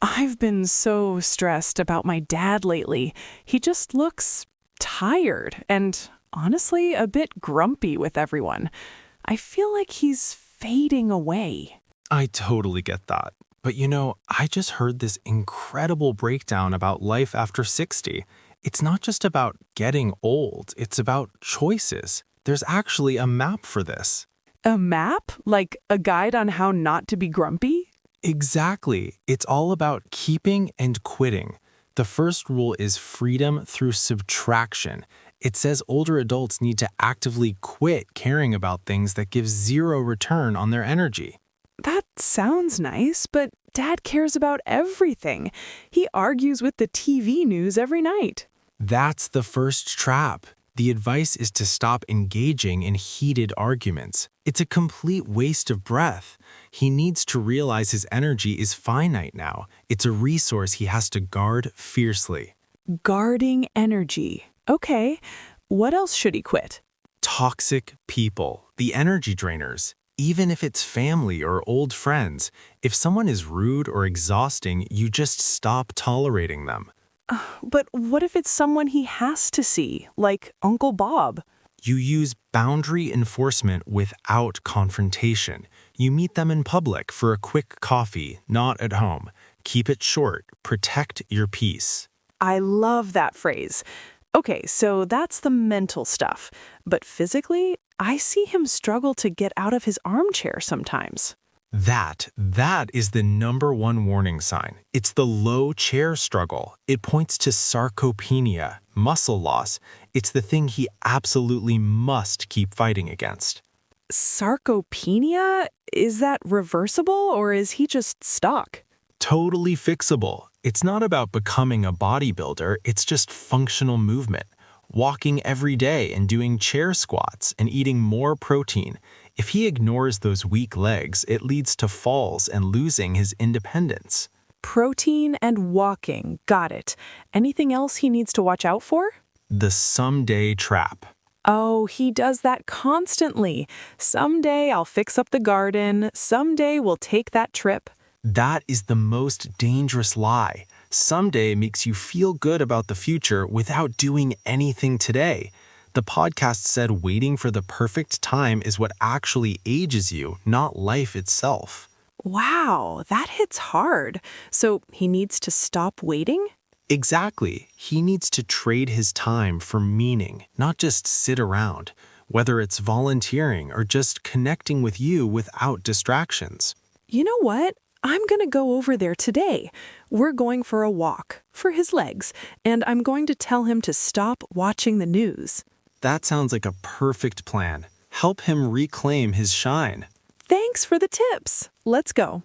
I've been so stressed about my dad lately. He just looks tired and honestly a bit grumpy with everyone. I feel like he's fading away. I totally get that. But I just heard this incredible breakdown about life after 60. It's not just about getting old, it's about choices. There's actually a map for this. A map? Like a guide on how not to be grumpy? Exactly. It's all about keeping and quitting. The first rule is freedom through subtraction. It says older adults need to actively quit caring about things that give zero return on their energy. That sounds nice, but Dad cares about everything. He argues with the TV news every night. That's the first trap. The advice is to stop engaging in heated arguments. It's a complete waste of breath. He needs to realize his energy is finite now. It's a resource he has to guard fiercely. Guarding energy. Okay, what else should he quit? Toxic people, the energy drainers. Even if it's family or old friends, if someone is rude or exhausting, you just stop tolerating them. But what if it's someone he has to see, like Uncle Bob? You use boundary enforcement without confrontation. You meet them in public for a quick coffee, not at home. Keep it short. Protect your peace. I love that phrase. Okay, so that's the mental stuff. But physically, I see him struggle to get out of his armchair sometimes. That is the number one warning sign. It's the low chair struggle. It points to sarcopenia, muscle loss. It's the thing he absolutely must keep fighting against. Sarcopenia? Is that reversible or is he just stuck? Totally fixable. It's not about becoming a bodybuilder, it's just functional movement. Walking every day and doing chair squats and eating more protein. If he ignores those weak legs, it leads to falls and losing his independence. Protein and walking. Got it. Anything else he needs to watch out for? The someday trap. Oh, he does that constantly. Someday I'll fix up the garden. Someday we'll take that trip. That is the most dangerous lie. Someday makes you feel good about the future without doing anything today. The podcast said waiting for the perfect time is what actually ages you, not life itself. Wow, that hits hard. So he needs to stop waiting? Exactly. He needs to trade his time for meaning, not just sit around, whether it's volunteering or just connecting with you without distractions. You know what? I'm going to go over there today. We're going for a walk for his legs, and I'm going to tell him to stop watching the news. That sounds like a perfect plan. Help him reclaim his shine. Thanks for the tips. Let's go.